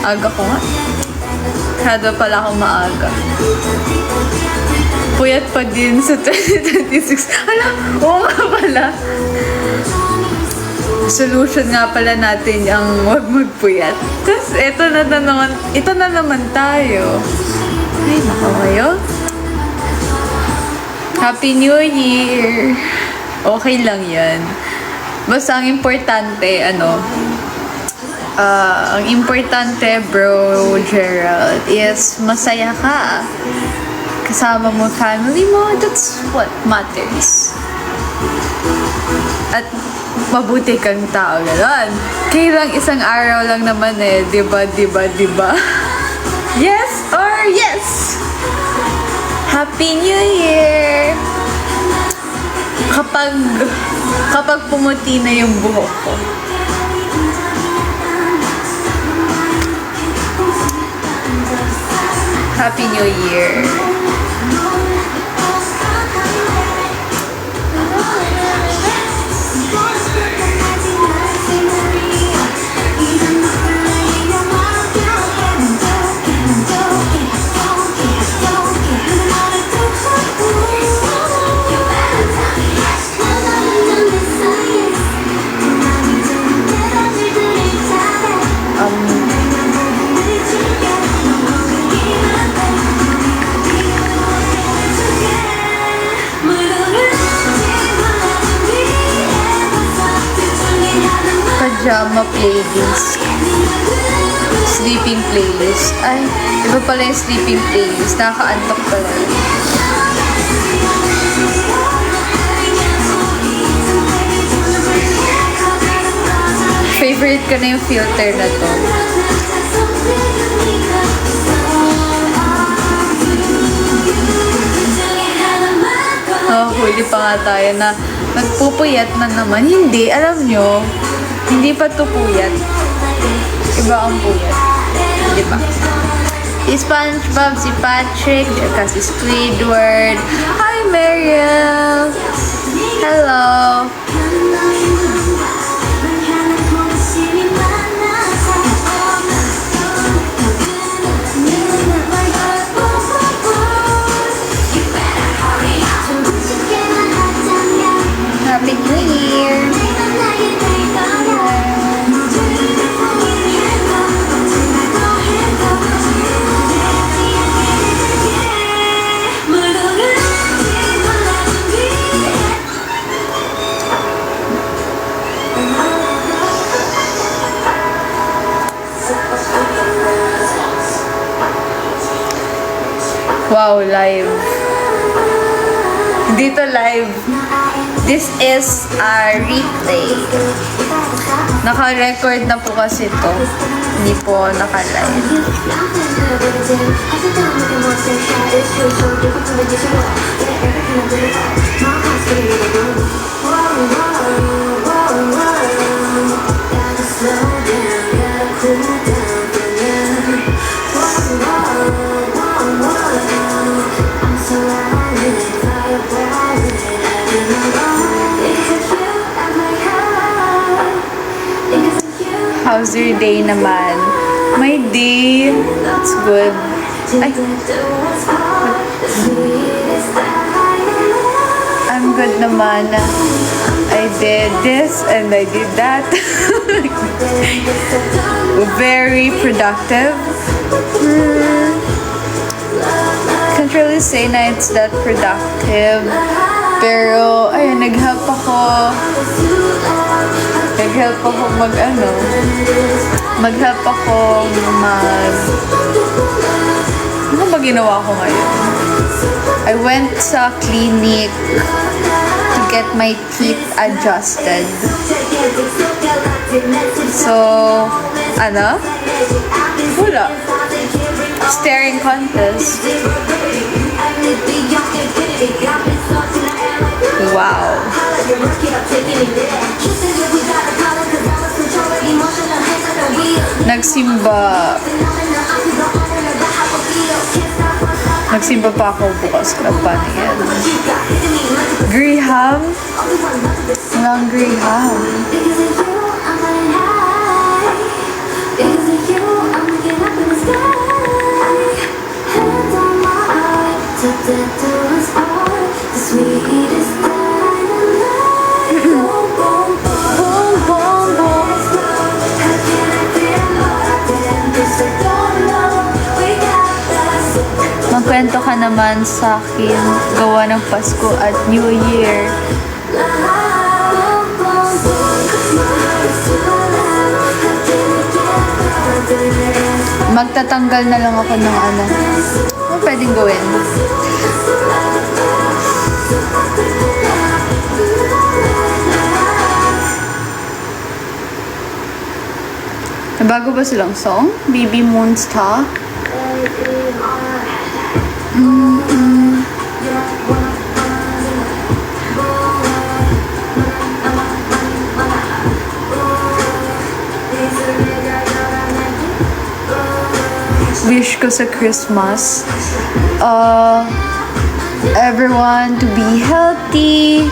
Aga ko nga. Kada pala akong maaga. Puyat pa din sa 2026. Hala, oo nga pala. Solution nga pala natin ang wag magpuyat. Tapos ito na naman tayo. Ay, nako kayo. Happy New Year! Okay lang yan. Basta ang importante, ang importante, bro, Gerald, is masaya ka. Kasama mo family mo, that's what matters. At mabuti kang tao, gano'n. Kaya lang isang araw lang naman eh, diba? Yes or yes! Happy New Year! Kapag pumuti na yung buhok ko. Happy New Year! Pajama playlist. Sleeping playlist. Ay, iba pala yung sleeping playlist. Nakaka-antok pala. Favorite ko na yung filter na to. Oh, huli pa nga tayo na nagpupuyat na naman. Hindi, alam nyo, hindi pa to puyat. Iba ang puyat. Di ba? Si SpongeBob, si Patrick, si Squidward. Hi, Mariel! Hello! Happy New Year! Wow, live. Dito live. This is a replay. Naka-record na po kasi to. Hindi po naka-live. How's your day naman? My day, it's good. Ay. I'm good naman. I did this and I did that. Very productive. Can't really say na it's that productive. Pero, ayun, nag-help ako ano ba ginawa ko ngayon? I went sa clinic to get my teeth adjusted. So, wala. Staring contest. Wow. Nagsimba pa ako bukas. Paano yan? Graham? Walang Graham. kwento ka naman sa akin gawa ng Pasko at New Year. Magtatanggal na lang ako ng ano. Ano pwedeng gawin? Bago ba silang song? Baby Moonstar? Wish ko sa Christmas, everyone to be healthy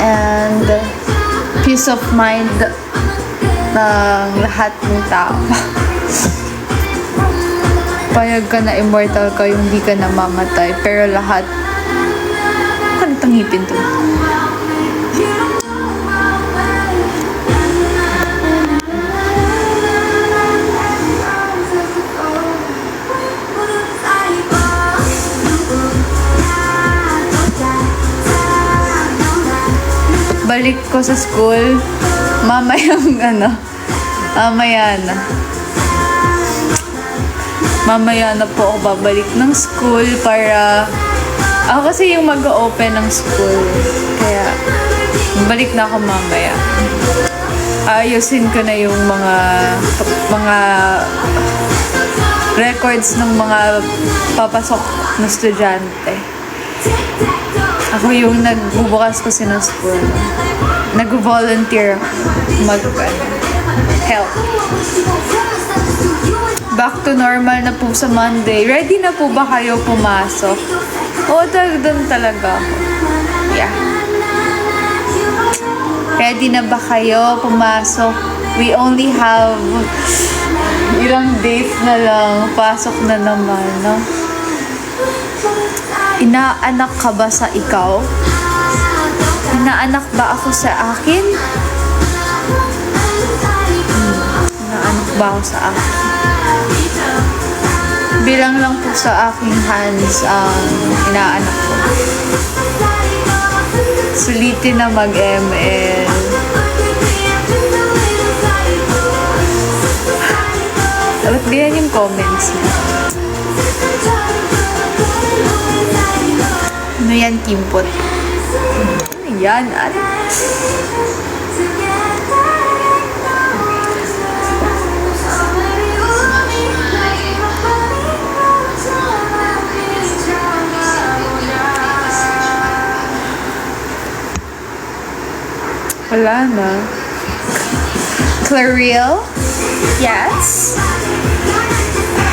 and peace of mind ng lahat ng tao. Payag ka na immortal ka, yung hindi ka na mamatay, pero lahat kanitang ngipin to. Balik ko sa school mamaya na po ako babalik ng school para ako kasi yung mag-open ng school, kaya balik na ako mamaya. Ayusin ko na yung mga records ng mga papasok na estudyante. Ako yung nagbubukas kasi ng school. Nag-volunteer mag-help. Back to normal na po sa Monday. Ready na po ba kayo pumasok? Oo, doon talaga ako. Yeah. Ready na ba kayo pumasok? We only have ilang days na lang. Pasok na naman, no? Inaanak ka ba sa ikaw? Inaanak ba ako sa akin? Inaanak ba ako sa akin? Bilang lang po sa aking hands ang inaanak ko. Sulitin na mag-ML. Dapat ganyan yung comments niya. Ano yan, Kimpot? Ano yan? Ano? Wala na. Clarille? Yes.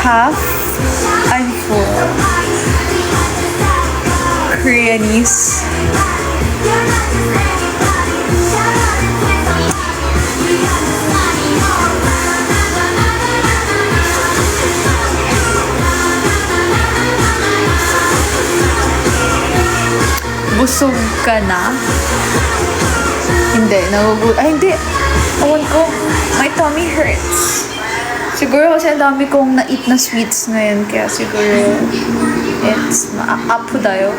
Half and full. Koreanese. Busog ka na? Hindi, hindi. Awan ko, my tummy hurts. Siguro kasi ang dami kong na-eat na sweets ngayon, kaya siguro it's maapo tayo.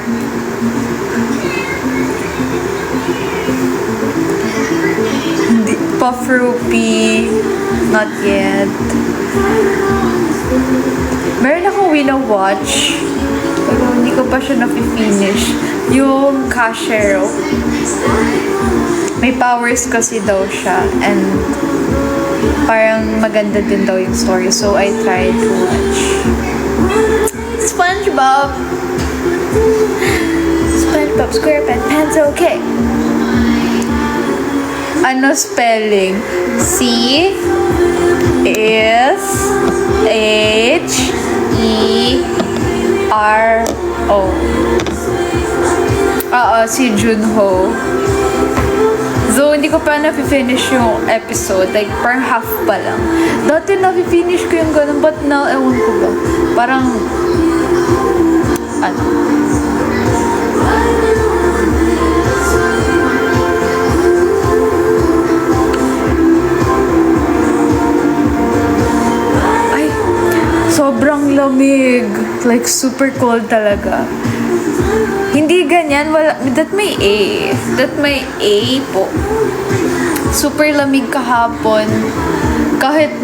Hindi, Puff Rupee, not yet. Meron akong wina-watch, pero hindi ko pa siya na-finish. Yung Cashero. May powers kasi daw siya, and parang maganda din daw yung story, so I tried to watch. SpongeBob SquarePants Pants okay. Ano spelling? C-S-H-E-R-O. Si Junho. So, hindi ko pa na-finish yung episode. Like, parang half pa lang. Dati na-finish ko yung ganun, but now, ewan ko ba. Parang, ano? sobrang lamig. Like, super cold talaga. Hindi ganyan. That may A. That may A po. Super lamig kahapon. Kahit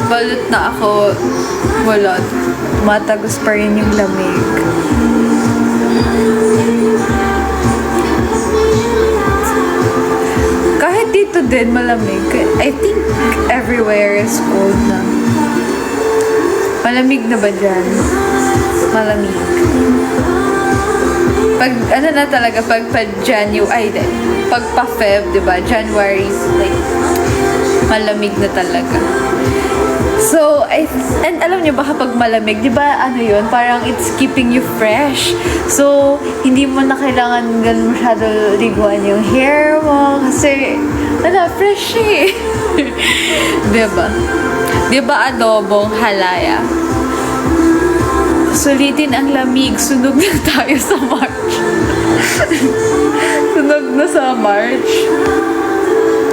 balot na ako, wala. Tumatagos pa rin yung lamig. Kahit dito din malamig. I think everywhere is cold na. Malamig na ba dyan? Malamig. Pag na talaga, pag pa-Feb, diba? January, like, malamig na talaga. So, and alam niyo ba kapag malamig, di ba yun, parang it's keeping you fresh. So, hindi mo na kailangan ganun masyado liguan yung hair mo kasi, fresh eh. Diba? Diba adobong halaya? Sulitin ang lamig, sunog na tayo sa March. Sunog na sa March.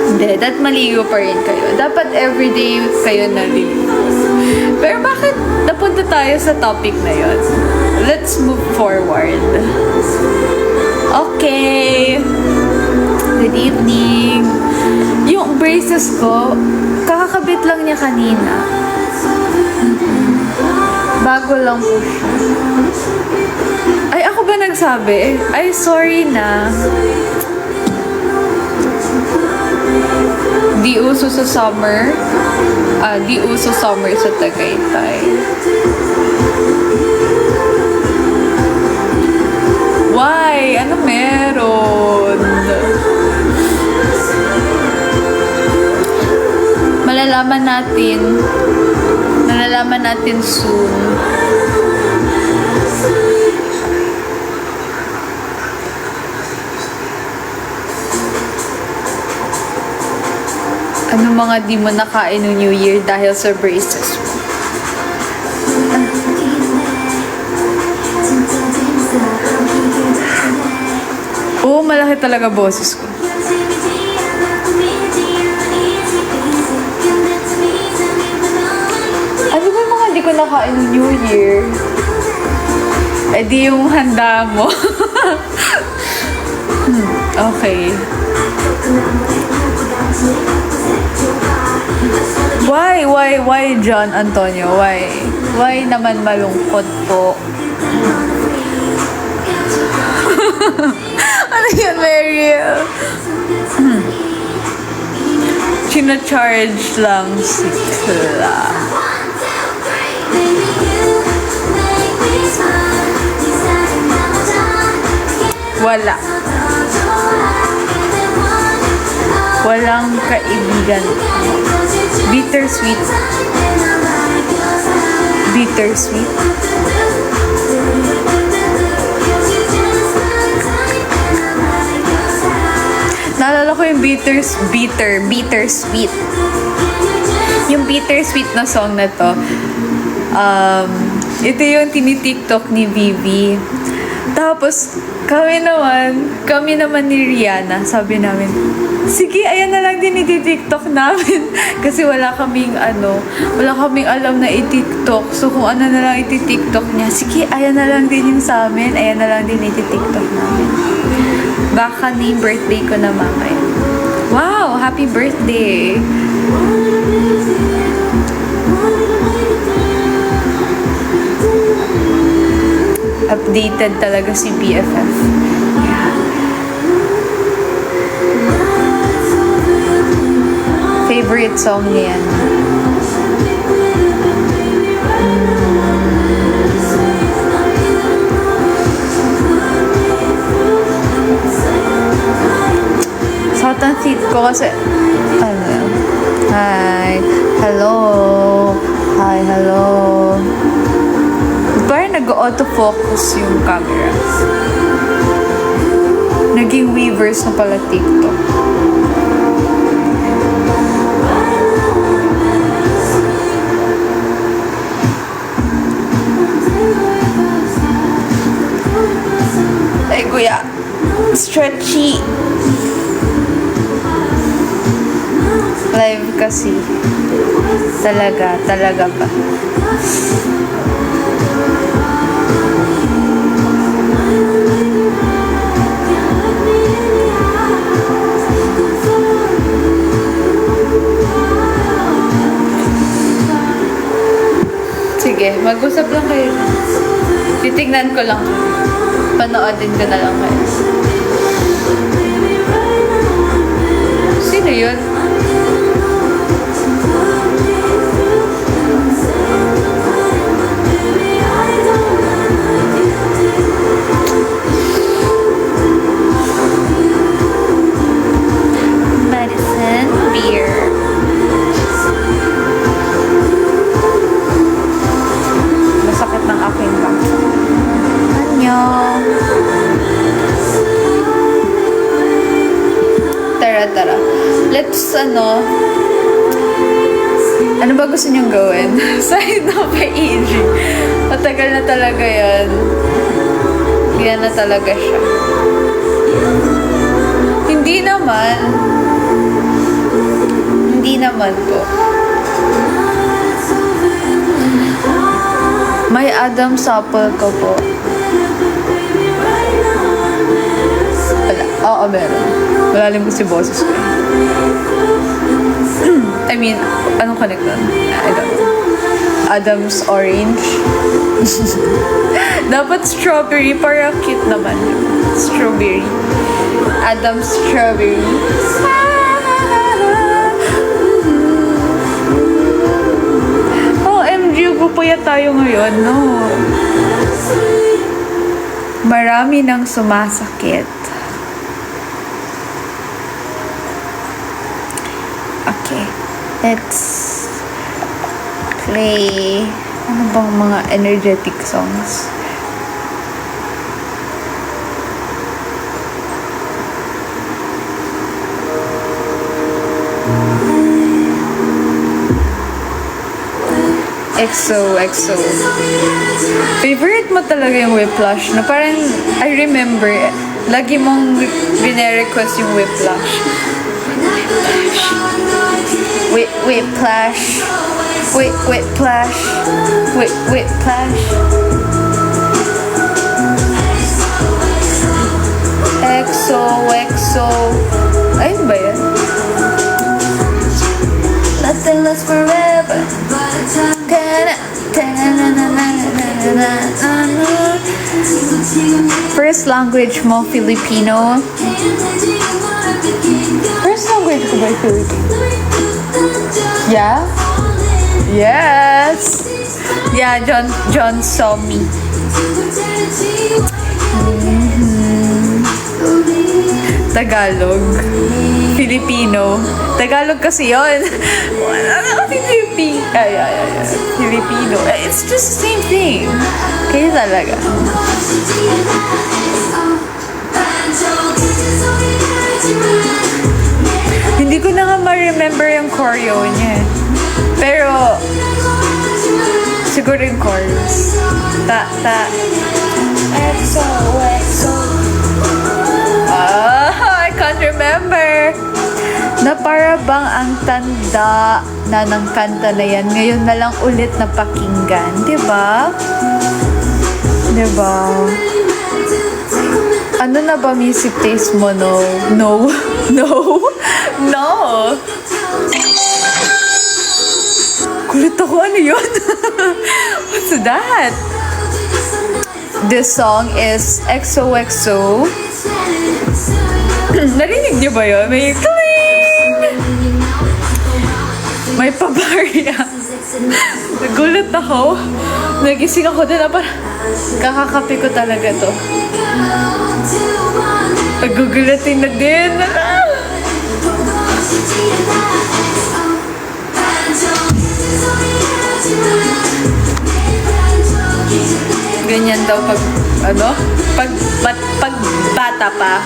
Hindi, maligo pa rin kayo. Dapat everyday kayo naligo. Pero bakit napunta tayo sa topic na yun? Let's move forward. Okay. Good evening. Yung braces ko, kakakabit lang niya kanina. Bago lang po siya. Ay, ako ba nagsabi? Ay, sorry na. Di uso sa summer. Di uso summer sa Tagaytay. Why? Ano meron? Malalaman natin soon. Ano mga di mo nakain no New Year dahil sa braces mo? Oo, malaki talaga boses ko. Ano ba mga di ko nakain no New Year? Eh di yung handa mo. Okay. Why, John Antonio? Why naman malungkot po? Ano yun, Mary? China-charge lang si Kla. Wala. Walang kaibigan. Bittersweet. Bittersweet. Naalala ko yung bittersweet. Yung bittersweet na song na to. Ito yung tinitiktok ni Vivi. Tapos, kami naman ni Rihanna, sabi namin, sige, ayan na lang din iti-tiktok namin. Kasi wala kaming alam na i-tiktok. So, kung ano na lang iti-tiktok niya, sige, ayan na lang din yung sa amin, ayan na lang din iti-tiktok namin. Baka na yung birthday ko na mamaya. Wow! Happy birthday! Updated talaga si BFF. Yeah. Favorite song niya yan. South ang seat ko kasi hi, hello, hi, hello. Parang nag-autofocus yung camera. Naging Weavers na pala TikTok. Ay, kuya. Stretchy. Live kasi. Talaga ba? Sige, mag-usap lang kayo. Titignan ko lang. Panoodin ko na lang kayo. Sino yun? Medicine beer. Masakit ng aking back. Annyeong. Tara. Let's, ano ba gusto niyong gawin? Side na kay EG. Matagal na talaga yan. Yan na talaga siya. Hindi naman po. May Adam's apple ko po. Wala. Oo, meron. Malalim ko si boses ko. I mean, anong connect nun? I don't know. Adam's orange. Dapat strawberry. Para cute naman. Strawberry. Adam's strawberry. OMG, pupuyat tayo ngayon, no? Marami nang sumasakit. Okay. Let's play ano bang mga energetic songs? EXO. Favorite mo talaga yung Whiplash, no? Parang, I remember, lagi mong bine-request yung Whiplash. Whiplash. EXO. Ayun ba yan? Nothing lasts forever. First language mo, Filipino? First language ko ba, Filipino? Yeah? Yes! Yeah, John saw me. Tagalog. Filipino. Tagalog kasi yun. Filipino. It's just the same thing. Kaya talaga. Hindi ko na nga ma-remember yung choreo niya. Pero, siguro yung chorus. EXO. I can't remember. Na para bang ang tanda na ng kanta na yan, ngayon na lang ulit napakinggan. Diba? Ano na ba music taste mo, no? No. Kulit ako, ano yun? What's that? This song is XOXO. Narinig niyo ba yun? May cling! May pabarya. Nagulat ako. Nagising ako din na parang kakakape ko talaga to. Nagugulatin na din. Ganyan daw pag bata pa.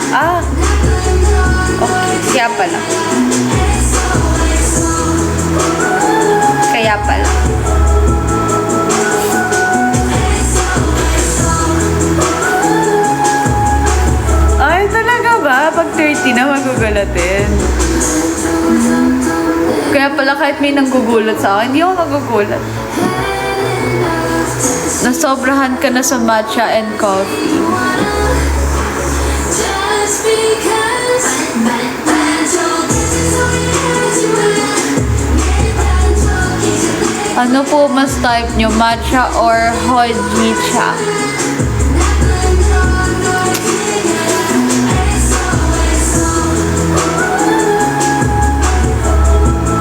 Okay. Kaya pala. Ay, talaga ba? Pag 30 na magugulatin. Kaya pala kahit may nanggugulat sa akin, hindi ako nagugulat. Nasobrahan ka na sa matcha and coffee. Ano po mas type nyo? Matcha or hojicha?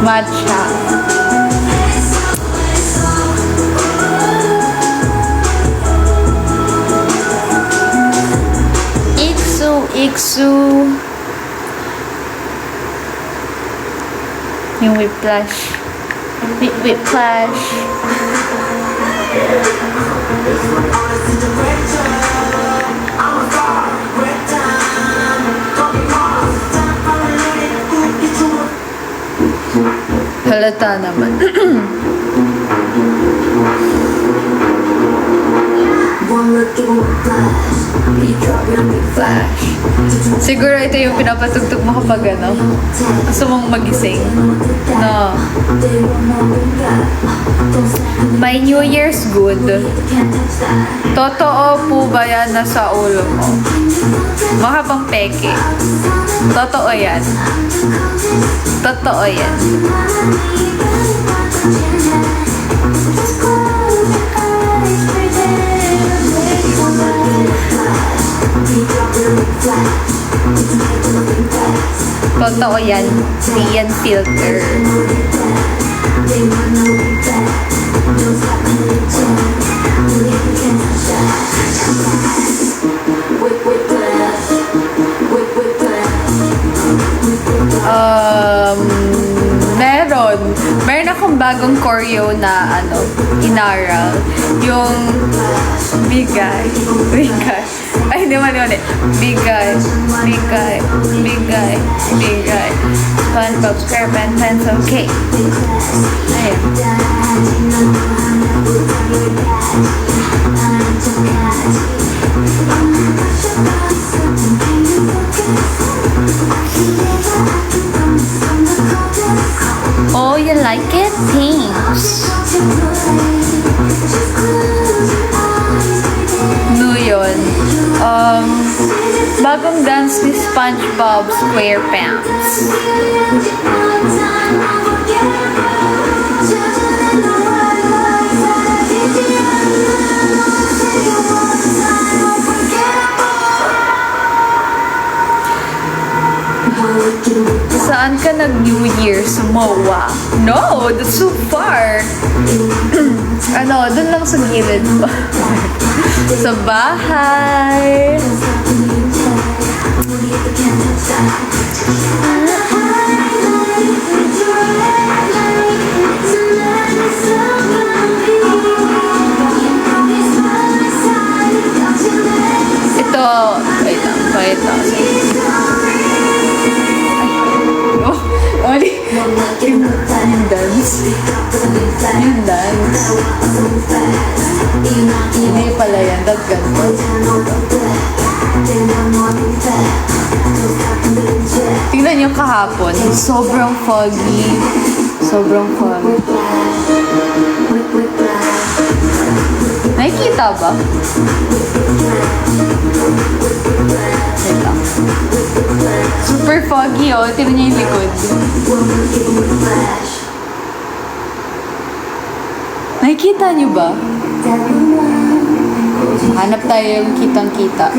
Matcha. Iksu. Yung whiplash. Whiplash. Halata naman. Flash. Siguro ito yung pinapatugtog mo kapag ano, gusto mong magising. No. My New Year's good. Totoo po ba yan nasa ulo mo? Mahabang peke. Totoo yan. Totoo yan. Totoo yan. Di yan filter. Meron akong bagong choreo na inaral. Yung bigay. Ay, hindi man. Bigay. SpongeBob SquarePants pencil cake. Ayan. Oh, you like it? Thanks. No yun. Bagong dance ni SpongeBob SquarePants. Saan ka nag-New Year? Sa MOA? No, that's so far. Dun lang sa gilid pa. Sa bahay. Ito, wait lang. Yung dance. Hindi pala yan. Daggan mo. Tingnan nyo kahapon. Sobrang foggy. Nakikita ba? Wait lang. Super foggy, oh. Tingnan niyo yung likod. Nakikita niyo ba? Hanap tayo yung kitang-kita.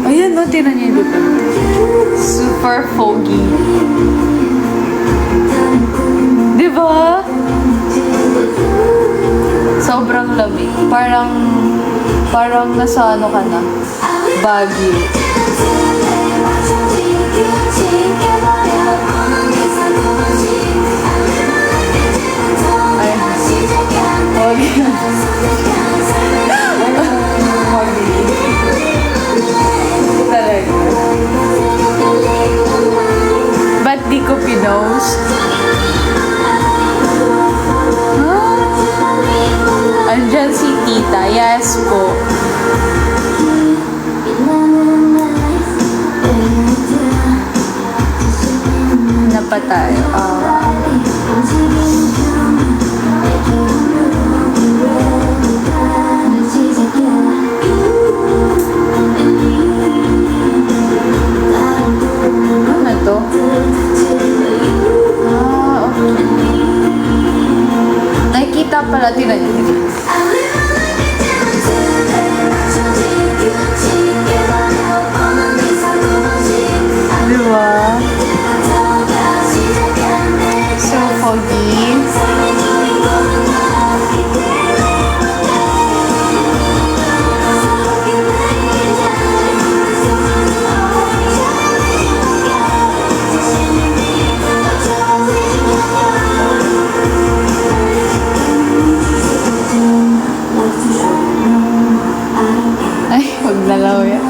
Ayan, no? Tingnan niyo yung likod. Super foggy. Diba? Sobrang lamig. Parang nasa ka na. Baguio. Ay. Baguio. Talaga. Ba't di ko pinost? Andyan si tita. Yes po. pa tayo. Ano to? Okay. Nakikita pala, tinan nyo. Diba? So foggy. Ay, huwag nalaw yan.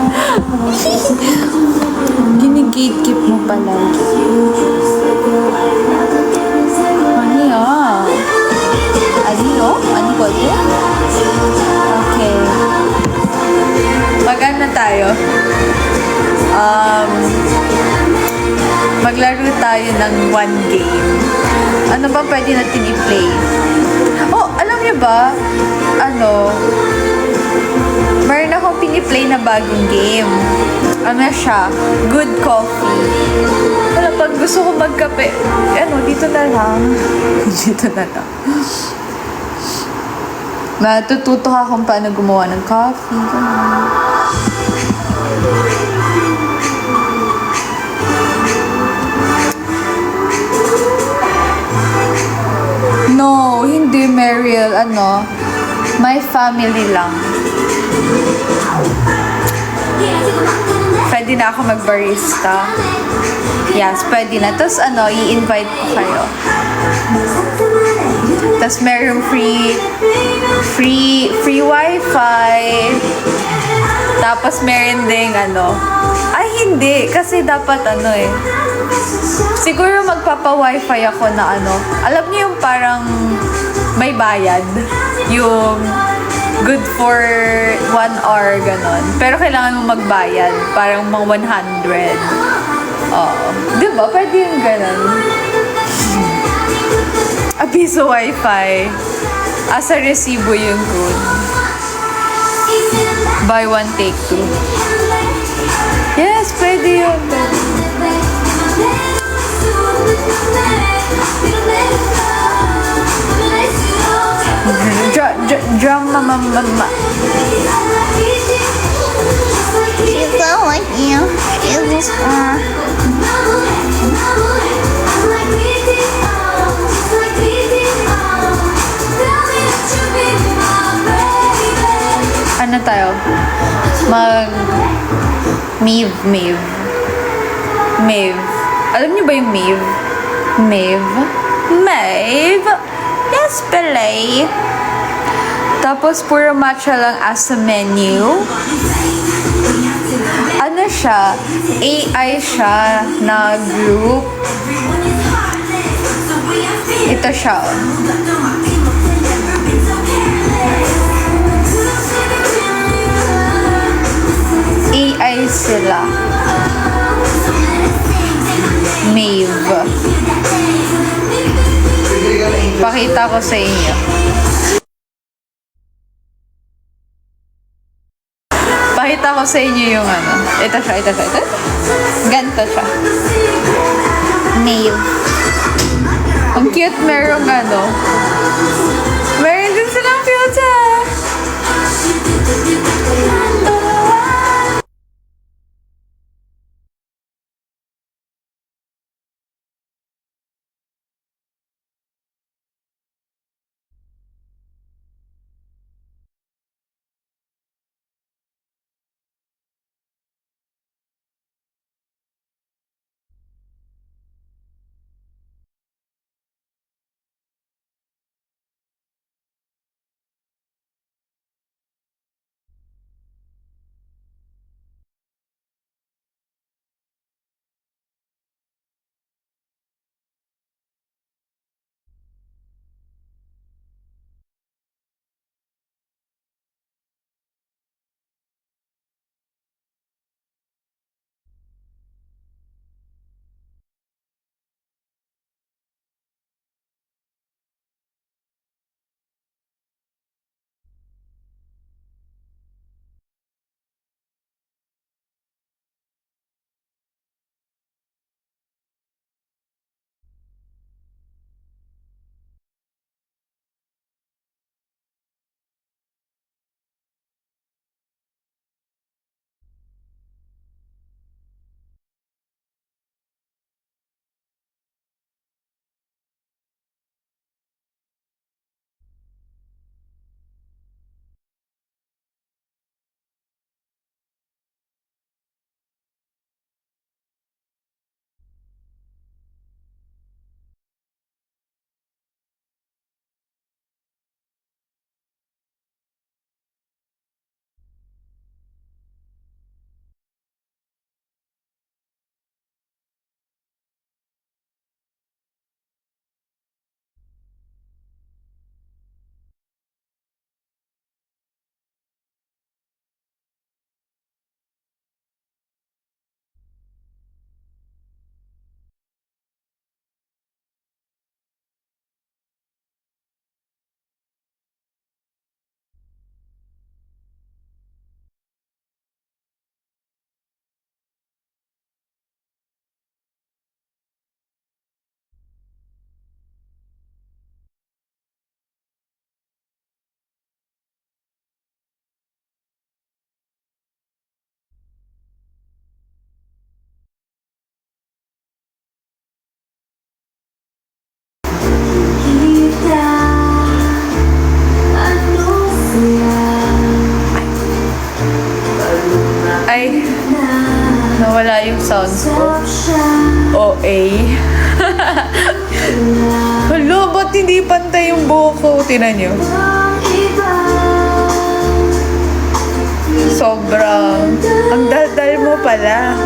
Ginigate-keep mo palagi. Ano yan? Ano? Ano ko yan? Okay. Mag-ano tayo? Maglaro tayo ng one game. Ano ba pwede natin i-play? Oh, alam niyo ba? Meron akong piniplay na bagong game. Ano siya? Good Coffee. Wala, pag gusto ko magkape, dito na lang. Dito na lang. Natututo ka kung paano gumawa ng coffee. No, hindi, Mariel. My family lang. Pwede na ako mag-barista. Yes, pwede na. Tapos i-invite ko kayo. Tapos merong free wifi. Tapos meron ding ay hindi, kasi dapat siguro magpapa-wifi ako na alam niyo yung parang may bayad. Yung good for 1 hour, ganon. Pero kailangan mo magbayad. Parang mga 100. Oo. Diba? Pwede yung ganon. A piso wifi. Asa resibo yung good. Buy one, take two. Yes, pwede yun. Drum mama. Is like you? Is this Ano tayo? Maeve. Alam niyo ba yung Maeve? Yes, play. Tapos, puro matcha lang as a menu. Ano siya? AI siya na group. Ito siya. AI sila. Maeve. Pakita ko sa inyo. Pakita ko sa inyo yung Ito siya. Ganito siya. Maeve? Ang cute, merong meron din silang filter. Nawala yung sounds ko. OA. Hello, ba't hindi pantay yung buhok ko? Tinan nyo. Sobrang. Ang daldal mo pala.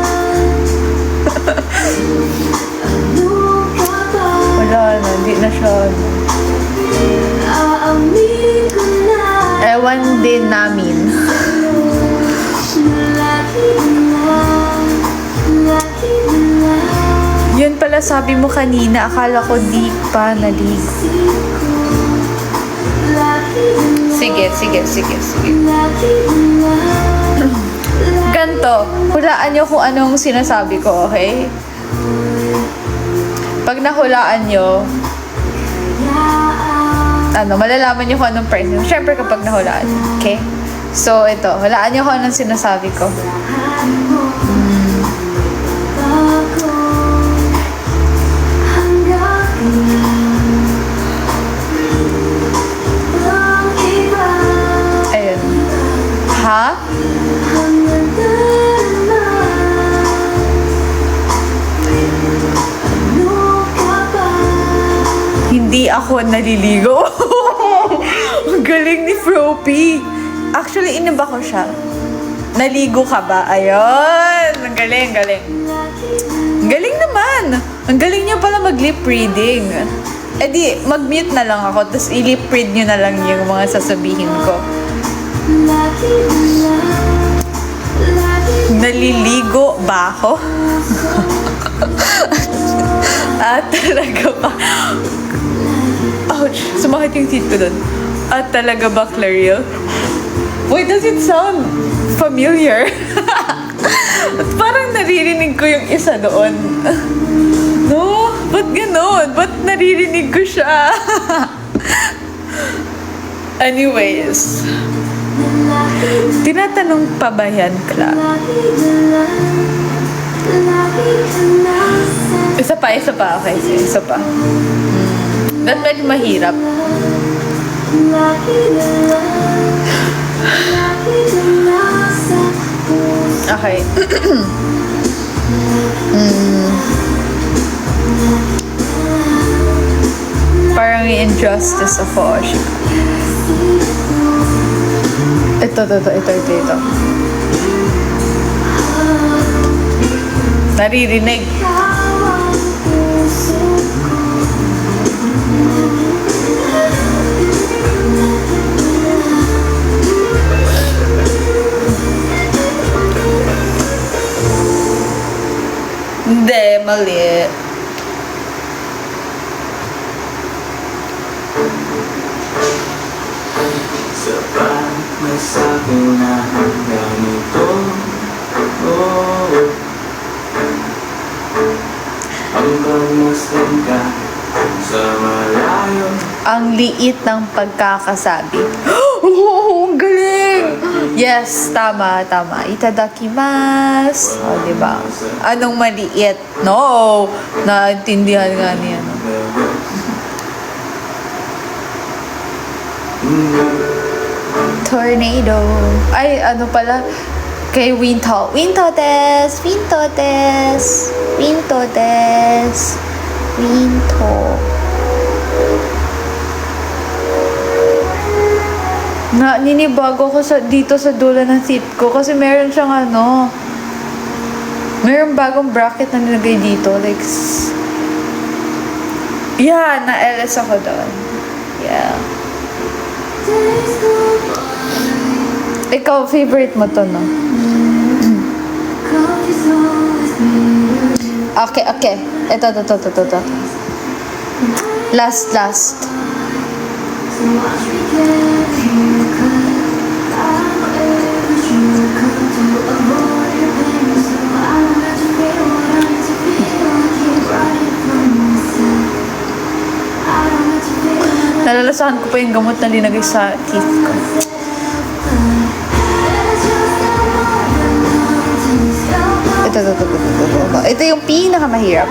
Wala na, hindi na siya. Ewan din namin. Yun pala sabi mo kanina, akala ko di pa naligo. Sige. Ganto, hulaan nyo kung anong sinasabi ko, okay? Pag nahulaan nyo, malalaman nyo kung anong price nyo. Siyempre kapag nahulaan nyo, okay? So, ito, hulaan nyo kung anong sinasabi ko. Ayun. Ha? Hindi ako naliligo. Ang galing ni Froppy. Actually, inaba ko siya. Naligo ka ba? Ayun. Ang galing. Ang galing naman. Ang galing niya pala mag-lip reading. Eh di, mag-mute na lang ako, tapos i-lip read nyo na lang yung mga sasabihin ko. Naliligo ba ako? Talaga ba? Ouch! Sumakit yung teeth ko dun. Talaga ba, Clariel? Wait, does it sound familiar? Parang naririnig ko yung isa doon. No? Ba't ganon? Ba't naririnig ko siya? Anyways. Tinatanong pa ba yan, Cla? Isa pa. Okay, isa pa. Ba't medyo mahirap? Okay. Parang injustice ako. Ito. Naririnig. Hindi, mali. Sapat may sabi na hanggang ito. Hanggang masdan ka sa malayo. Ang liit ng pagkakasabi. Oh, ang galing! Yes, tama. Itadakimasu. Diba? Anong maliit? No! Naintindihan nga niya. No? Tornado. Ay, ano pala? Kay Winto. Winto. Ninibago ko dito sa dulo ng seat ko kasi meron siyang meron bagong bracket na nilagay dito. Like, yeah, na-LS ako doon. Yeah. Ikaw, favorite mo to, no? Okay. Ito. Last. Nalalasahan ko pa yung gamot na linagay sa teeth ko. Ito yung pinakamahirap.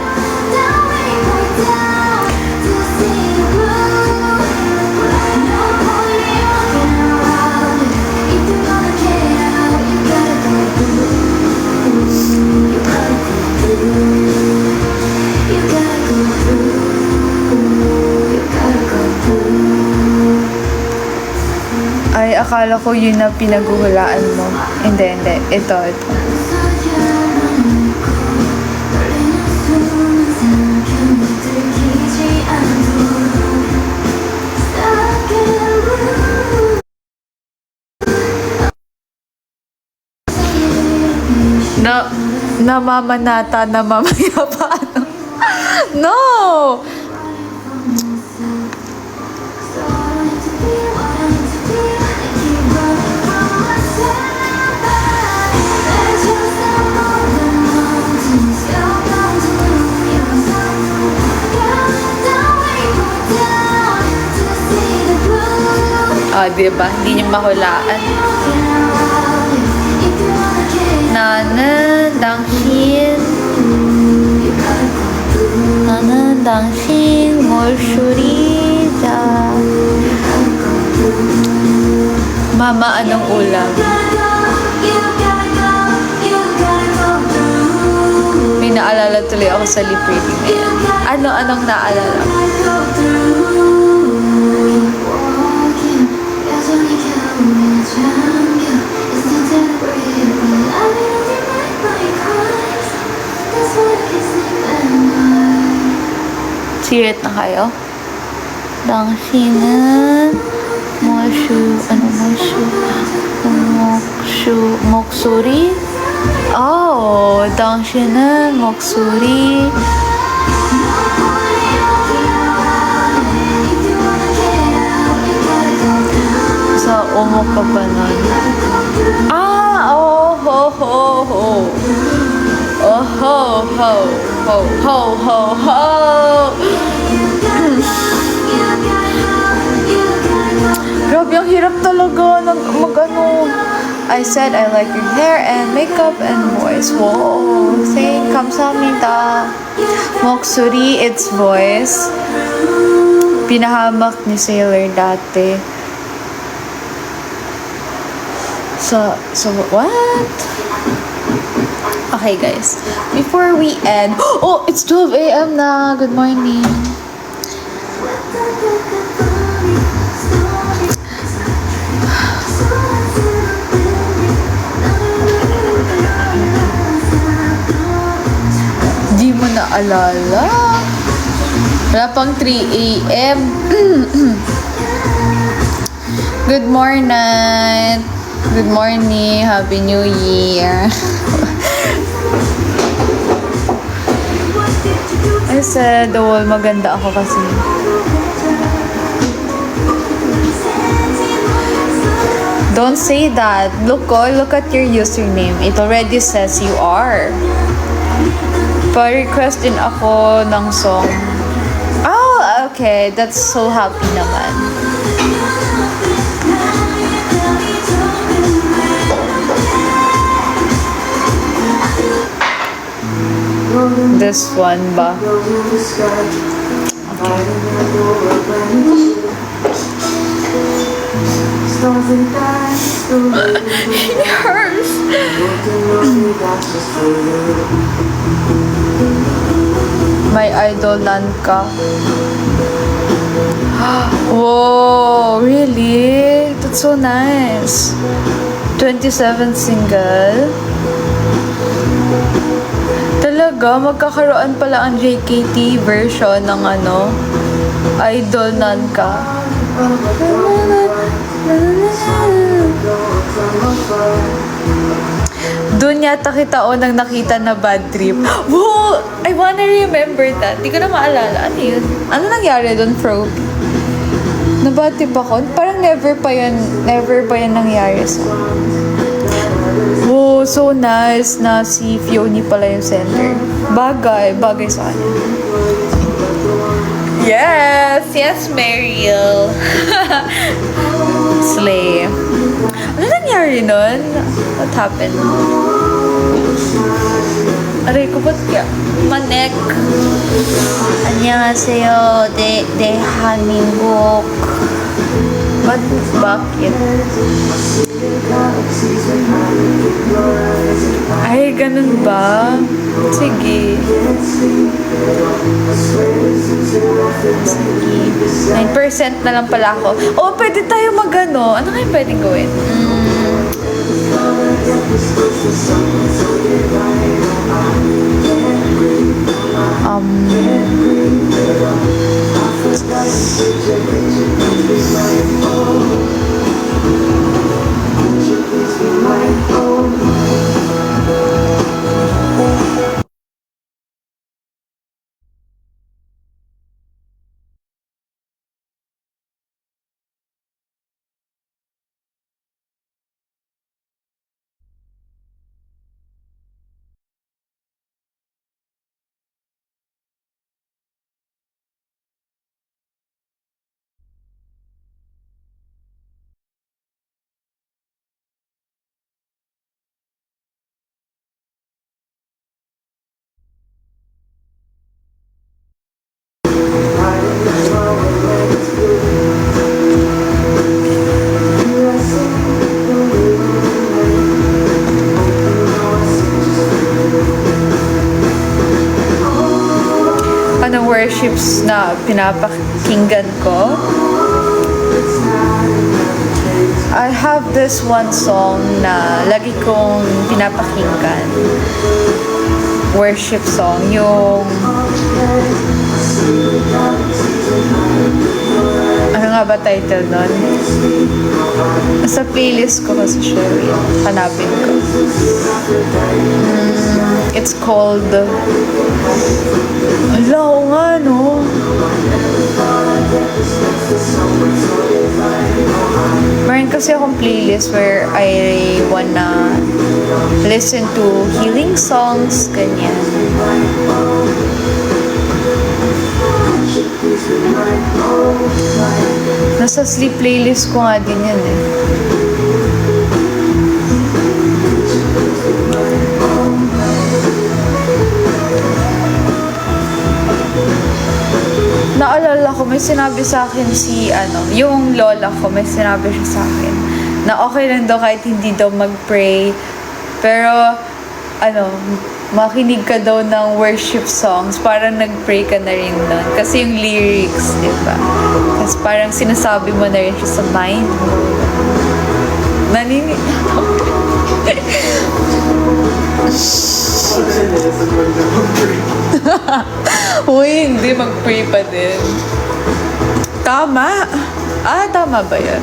akala ko yun na pinaghuhulaan mo. Hindi. Ito. Namamanata na mamaya pa. No! Diba? Hindi niyo mahulaan. Nanan danghin molshuri da. Mama, anong ulam? May naalala tuloy ako sa lip reading na yan. Anong naalala? Sirit na kayo? Danghinan moksuri? Oh, danghinan moksuri. Sa umok ka pa nun. Oh, ho, ho, ho. Oh, ho, ho, ho, ho, ho, ho. Grabe, ang hirap talaga mag-ano. I said I like your hair and makeup and voice. Whoa, thank kamsahamnida. Moksuri, it's voice. Pinahamak ni Sailor dati. So what? Okay, guys. Before we end... Oh, it's 12 a.m. na. Good morning. Di mo naalala? Wala pang 3 a.m. Good morning. Good morning. Happy New Year. I said, the wall, maganda ako kasi. Don't say that. Look at your username. It already says you are. Pa-request din ako ng song. Oh, okay. That's so happy naman. This one ba? It hurts. My idol Nanka. Whoa, really? That's so nice. 27th single. Talaga, magkakaroon pala ang JKT version ng Idol Nanka. Doon yata kita unang nakita na bad trip. Whoa! I wanna remember that. Di ko na maalala. Ano yun? Ano nangyari doon, Fro? Na bad trip ako? Parang never pa yan nangyari sa... Oh, so nice na si Fiona pala yung center. Bagay sa kanya. Yes, Mariel. Slay. Ano nangyari nun? What happened? Aray ko, ba't kaya? Manek. 안녕하세요. 대한민국. Bakit? Ay, ganun ba? Sige. 9% na lang pala ako. Oh, pwede tayo mag-ano. Ano kaya pwedeng gawin? Ano worships na pinapakinggan ko? I have this one song na lagi kong pinapakinggan. Worship song. Yung... Ano nga ba title nun? Sa playlist ko kasi siya. Hanapin ko. It's called... Ala, oo nga, no? Meron kasi akong playlist where I wanna listen to healing songs, ganyan. Nasa sleep playlist ko nga din yan eh. Naalala ko, may sinabi sa akin si, yung lola ko, may sinabi siya sa akin, na okay lang daw kahit hindi daw mag-pray, pero, makinig ka daw ng worship songs, parang nag-pray ka na rin nun. Kasi yung lyrics, di ba? Kasi parang sinasabi mo na rin siya sa mind mo. Uy, hindi. Mag-pray pa din. Tama. Tama ba yan?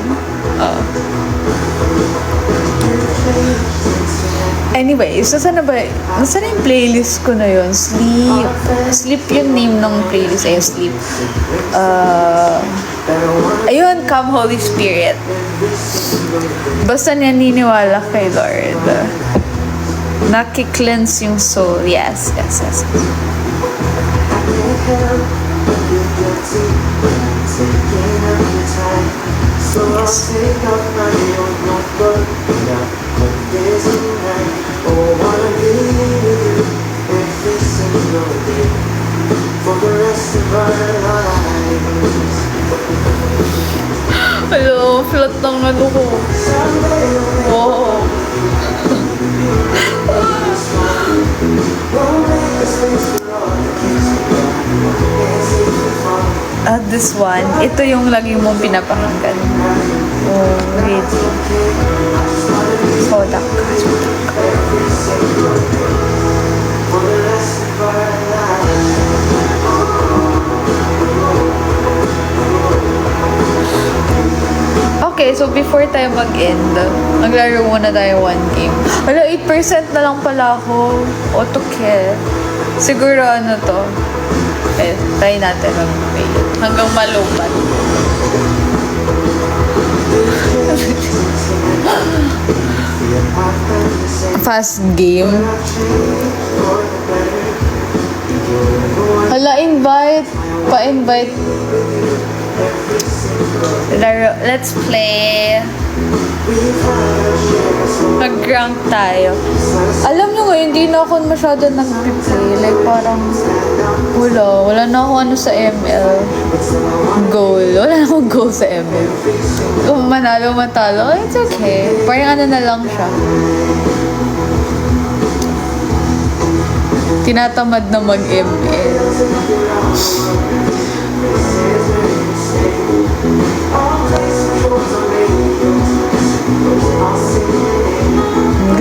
Anyway, saan na yung playlist ko na yun? Sleep yung name ng playlist. Ayun, Sleep. Ayun, Come Holy Spirit. Basta naniniwala kay Lord. Naki-cleanse yung soul. Yes. Hello, flat ng ano ko. Wow. This one, ito yung lagi mong pinapakinggan. Oh, wait. Sodak. Okay, so before tayo mag-end, maglaro muna tayo one game. Wala, 8% na lang pala ako. Otoke. Siguro ano to. Okay, try natin mag-play. Hanggang malupan. Fast game. Hala, invite. Pa-invite. Let's play. Mag-rank tayo. Alam nyo nga, hindi na ako masyado nag-play. Like parang wala na ako ano sa ML. Goal. Wala na akong goal sa ML. Kung manalo, matalo, it's okay. Parang ano na lang siya. Tinatamad na mag-ML.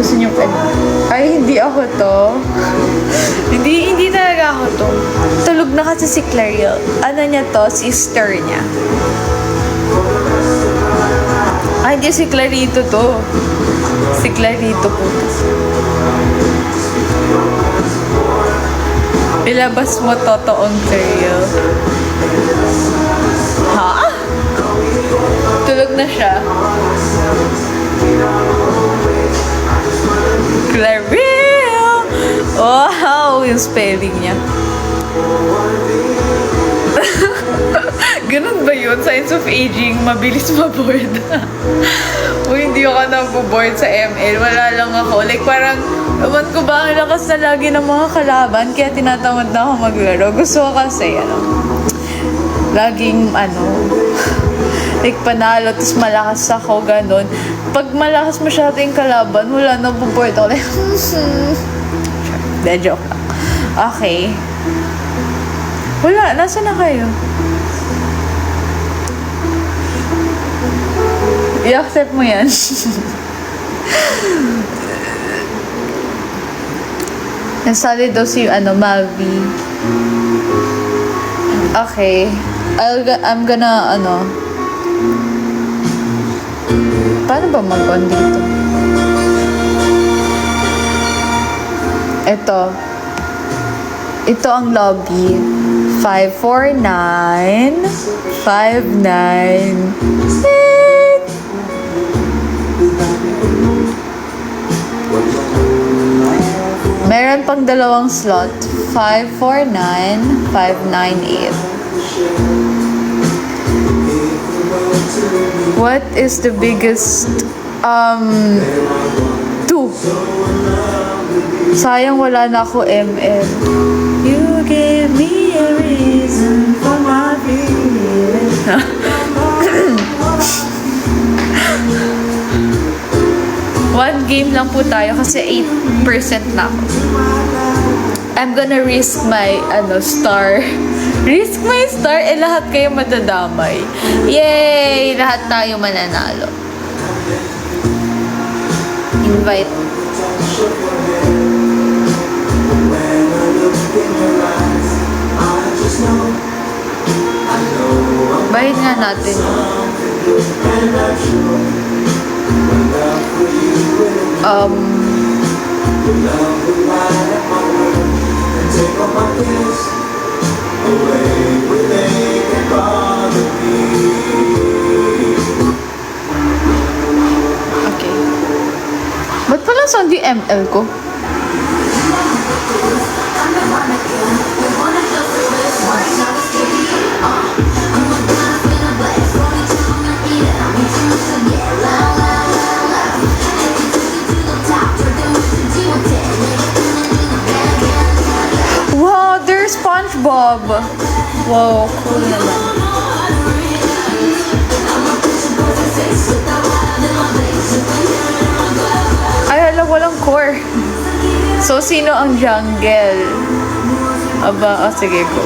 Gusto niyo pa? Ay, hindi ako to. Hindi talaga ako to. Tulog na kasi si Clariel. Ano niya to? Sister niya. Ay, hindi si Clarito to. Si Clarito po to. Ilabas mo totoong Clariel. Ha? Tulog na siya. Clariel! Wow! Yung spelling niya. Ganun ba yun? Science of Aging, mabilis ma-board. Uy, hindi ako nag-board sa ML. Wala lang ako. Like, parang, ewan ko ba, ang lakas na lagi ng mga kalaban, kaya tinatamad na ako maglaro. Gusto ko kasi, laging, like, panalo, tapos malakas ako, ganun. Pag malakas masyado yung kalaban, wala na po-board ako. Like, de, joke lang. Okay. Wala, nasa na kayo? I-accept mo yan. Nasali daw si, Mavi. Okay. I'm gonna, paano ba mag-on dito? Ito ang lobby. 549 59 Meron pang dalawang slot. 549 598. What is the biggest 2? Sayang wala na ako ML. You gave me a reason for my feelings. One game lang po tayo kasi 8% na ako. I'm gonna risk my star. Risk my star? Lahat kayo madadamay. Yay! Lahat tayo mananalo. Invite. Bahin nga natin. Okay. Ba't pala sound yung ML ko? Wow, there's SpongeBob. Wow, cool naman. Ay, hala, walang core. So, sino ang jungle? Aba, sige, go.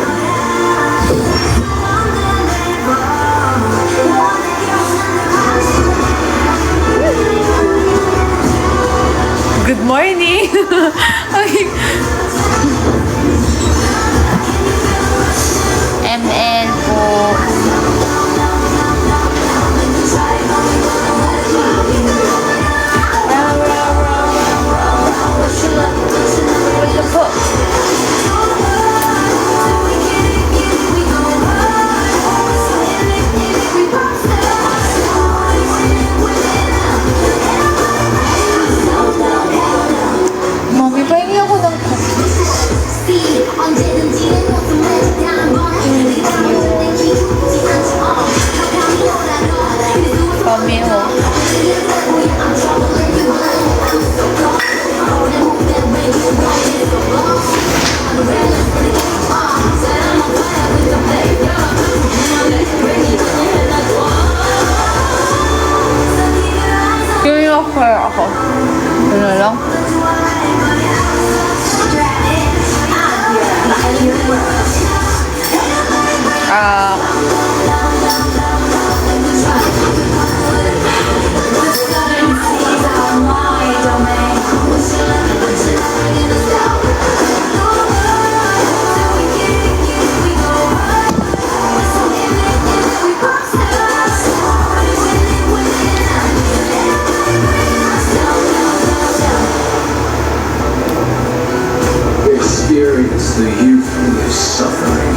Good morning! Ay. ML po. Wala po. Mami, pahingi ako ng Pameo. Gawin ako kaya ako. Ano lang? It's the youth who is suffering.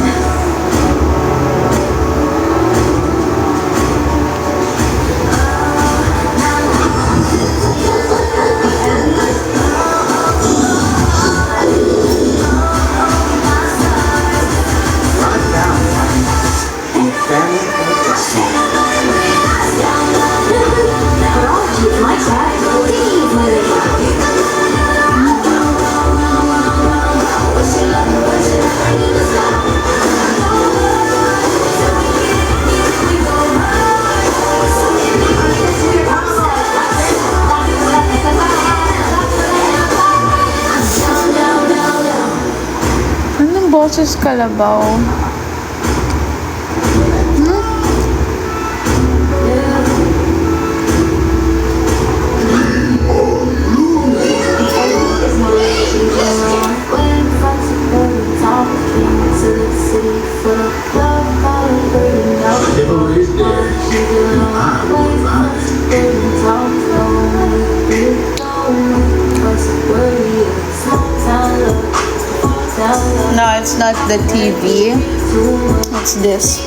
Right now, in family or destiny. Anong boses kalabaw? Devil is dead, and I will rise. No, it's not the TV. It's this.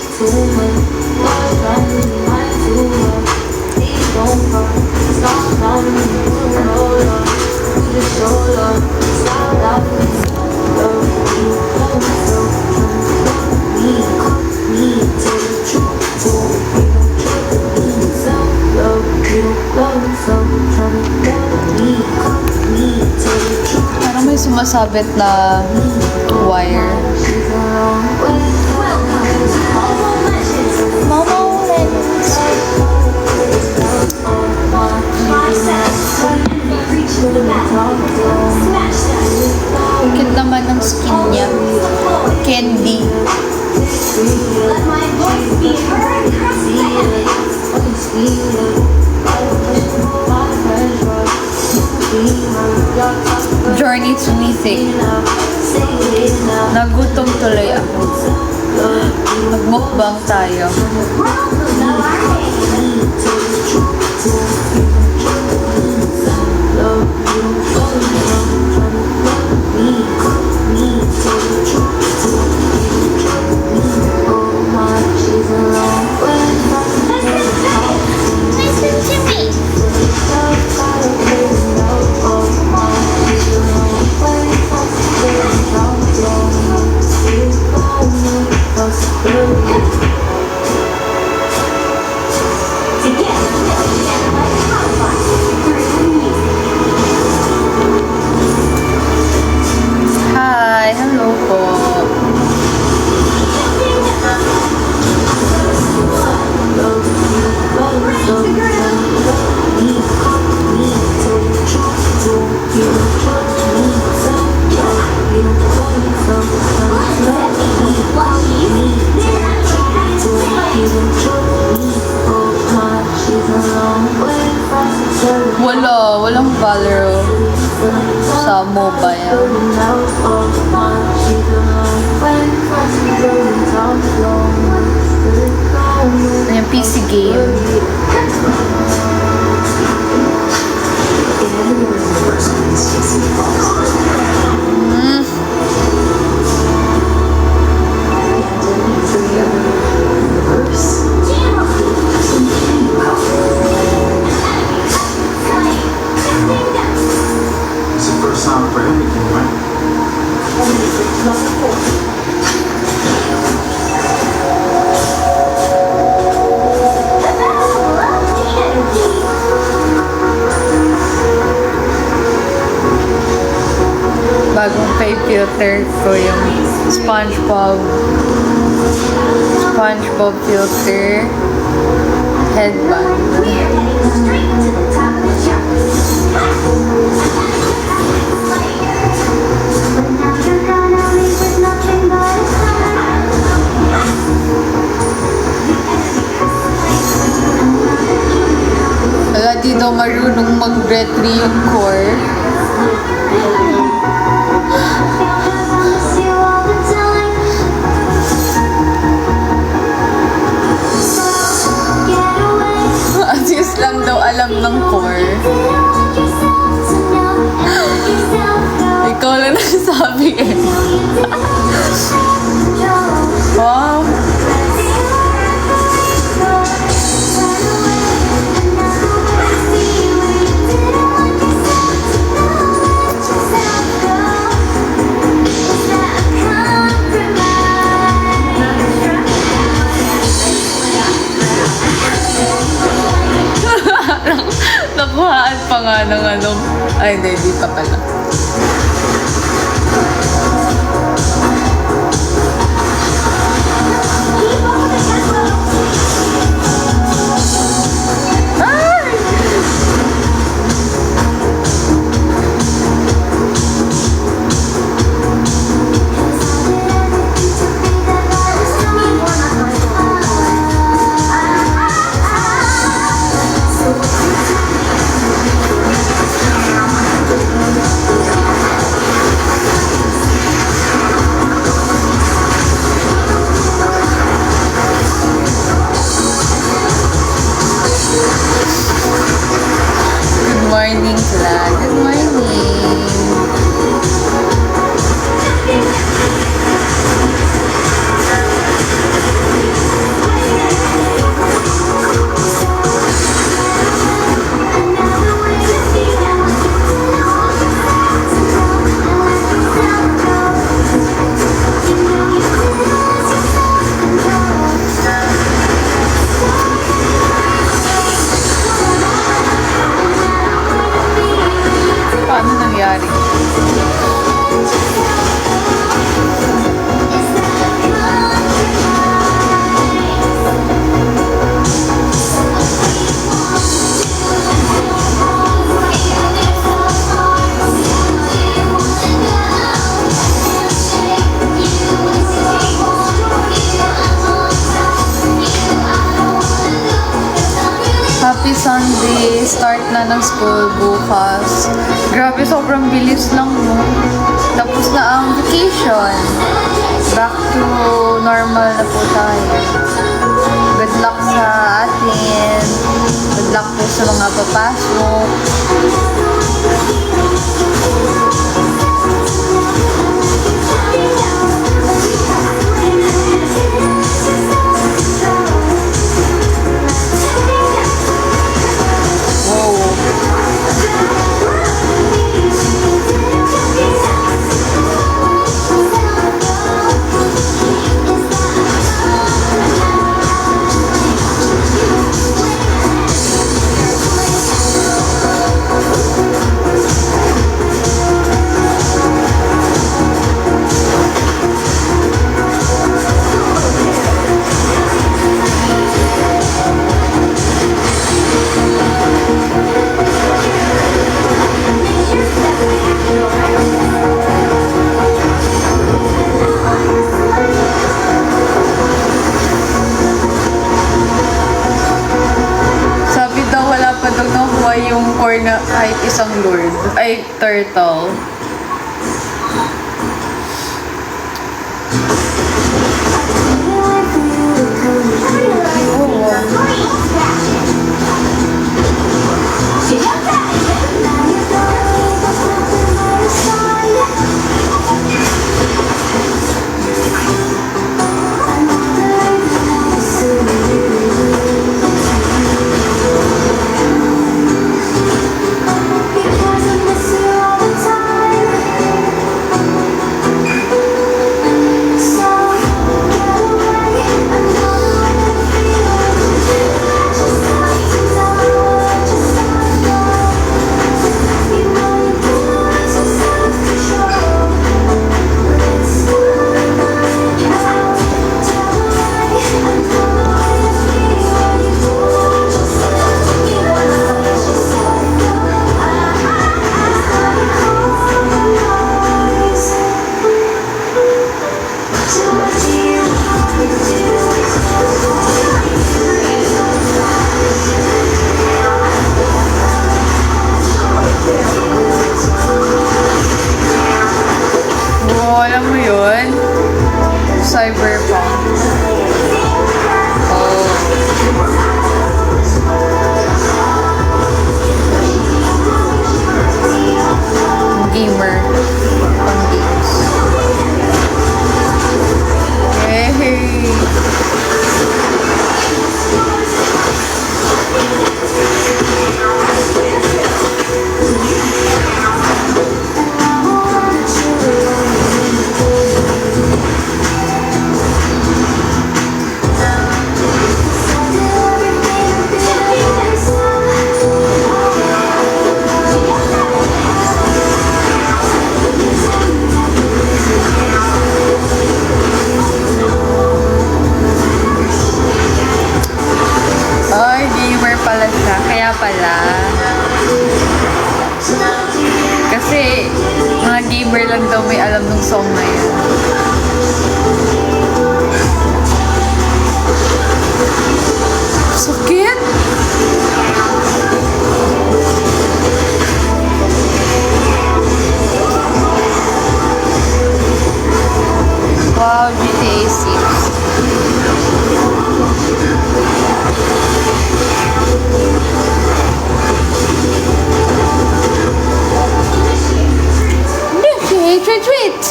Parang may sumasabit na wire. Momo Legends. Cute naman ang skin niya. Candy. Let my voice be heard across the land. Journey to Mythic. Nagutom tuloy ako. Magmukbang tayo. Listen to me. Hi, hello po. Walang Valero sa mobile. Yung PC game. It's the first time for everything, right? Bagong pay filter ko yung SpongeBob filter headband. Straight to the top of the charts. But now you're gonna leave with nothing but a Wala di daw marunong mag-retry yung core. At least lang daw alam ng core. Ikaw lang nagsabi eh. pa nga ng ano. Ay, hindi pa pala. Good morning sila. Good morning. Paano nangyari? Happy Sunday! Start na ng school bukas. Grabe, sobrang bilis lang, no? Tapos na ang vacation. Back to normal na po tayo. Good luck sa atin. Good luck po sa mga papasok. Sabi daw wala pa daw nakuha yung core na kahit isang lord. Ay, turtle. Alam mo yun? Cyberpunk. Gamer. Pang games. Hey! Wow, GTA 6. Wait, wait, wait!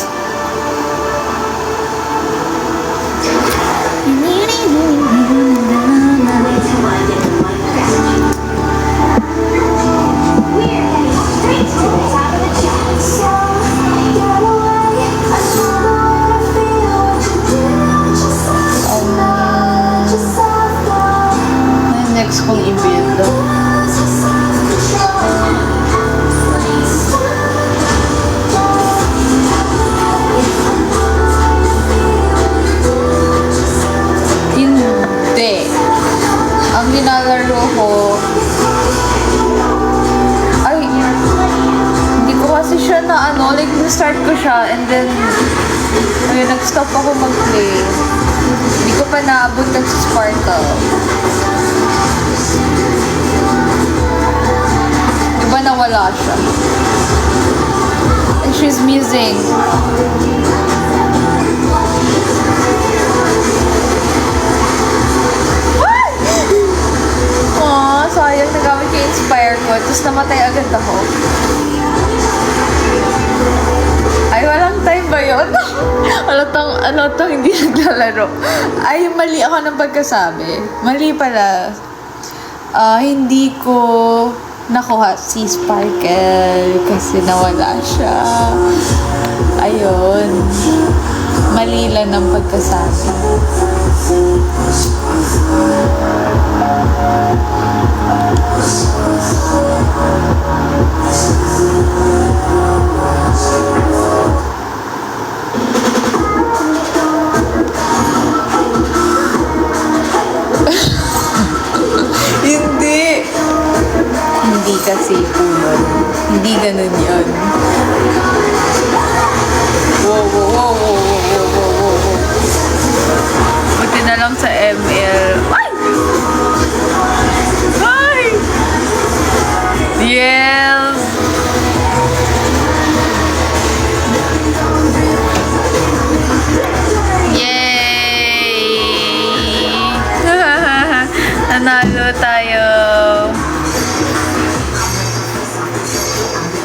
Ano yung next kong i-build? Hindi. Ang nilalaro ko, ay, hindi ko kasi siya na ano, like, start ko siya, and then, ayun, nag-stop ako mag-play. Hindi ko pa naabot ng Sparkle. Diba nawala siya? And she's missing. Aw, sayang, nagamit yung Inspire ko, tapos namatay agad ako. Ay, walang time ba yun? Alatang hindi naglalaro. Ay, mali ako ng pagkasabi. Mali pala. Hindi ko nakuha si Sparkle kasi nawala siya. Ayun. Mali lang ng pagkasabi. Hindi. Hindi kasi punon. Hindi ganun yun. Wow, wow, wow, wow, wow, wow, wow, wow. Buti na lang sa ML. Ay! Ay! Yes! Yay! Nanalo tayo.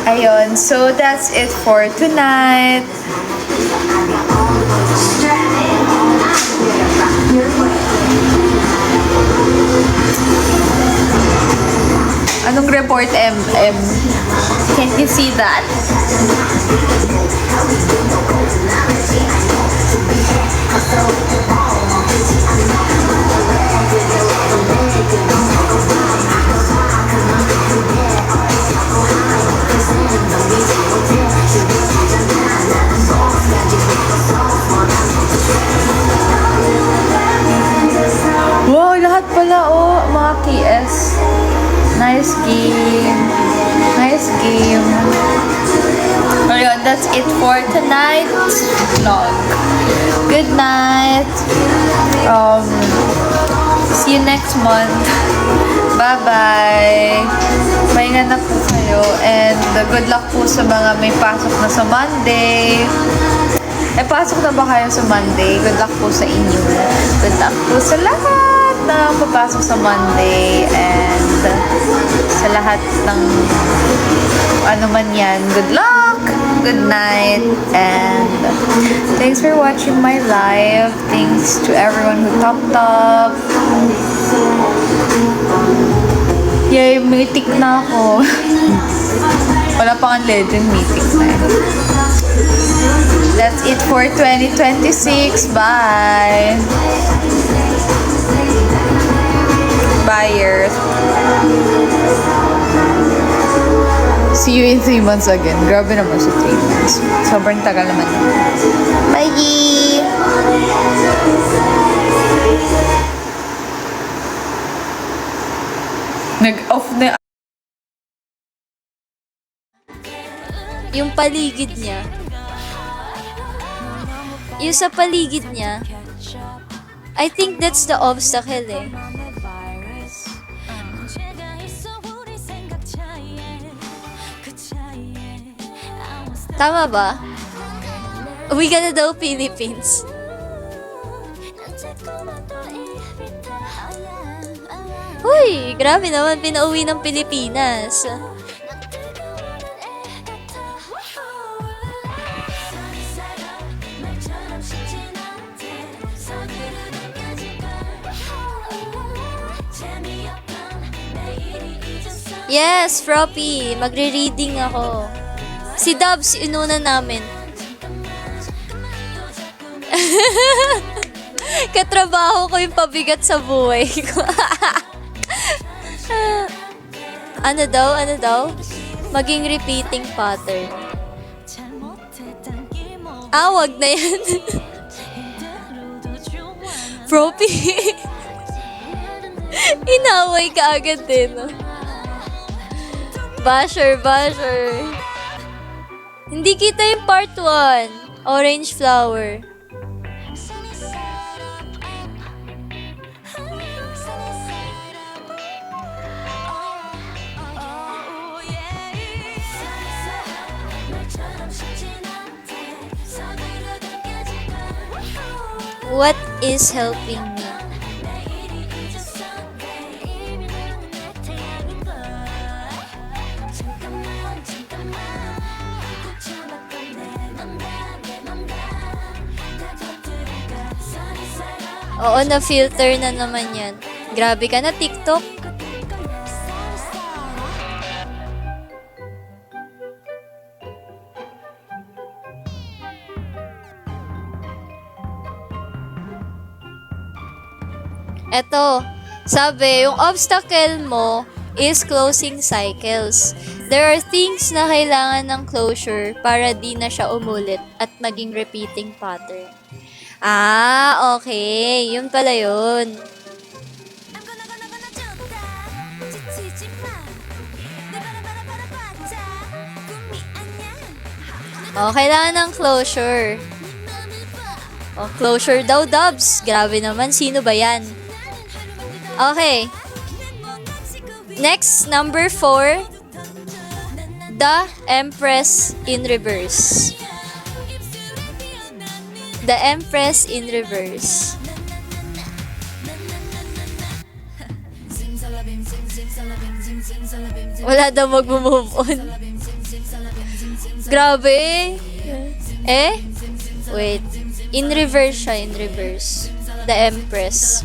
Ayun, so that's it for tonight. Anong report, MM? Can you see that? Wow, lahat pala oh, mga KS. Nice game. Nice game. Ayun, that's it for tonight's vlog. Good night. See you next month. Bye-bye. Pahinga na po kayo. And good luck po sa mga may pasok na sa Monday. Pasok na ba kayo sa Monday? Good luck po sa inyo. Good luck po sa lahat na papasok sa Monday. And sa lahat ng ano man yan. Good luck! Good night! And thanks for watching my live. Thanks to everyone who topped up. Yay, mythic na ako. Wala pa kang legend, mythic na eh. That's it for 2026. Bye! Buyers. See you in 3 months again. Grabe naman sa 3 months. Sobrang tagal naman. Bye! Nag-off na. Yung paligid niya. Yung sa paligid niya. I think that's the obstacle eh. Tama ba? Uwi ka na daw Philippines. Uy, grabe naman, pinauwi ng Pilipinas. Yes, Froppy. Magre-reading ako. Si Dubs, inuna namin. Katrabaho ko yung pabigat sa buhay ko. Ano daw? Maging repeating pattern. Wag na yan. Froppy. Inaway ka agad din. Basher. Hindi kita yung part 1. Orange flower. What is helping me? Oo, na-filter na naman yan. Grabe ka na, TikTok. Eto, sabi, yung obstacle mo is closing cycles. There are things na kailangan ng closure para di na siya umulit at maging repeating pattern. Okay. Yun pala yun. Kailangan ng closure. Closure daw, Dubs. Grabe naman. Sino ba yan? Okay. Next, number 4. The Empress in Reverse. The Empress in Reverse. Wala daw mag-move on. Grabe. Wait. In reverse siya, in reverse. The Empress.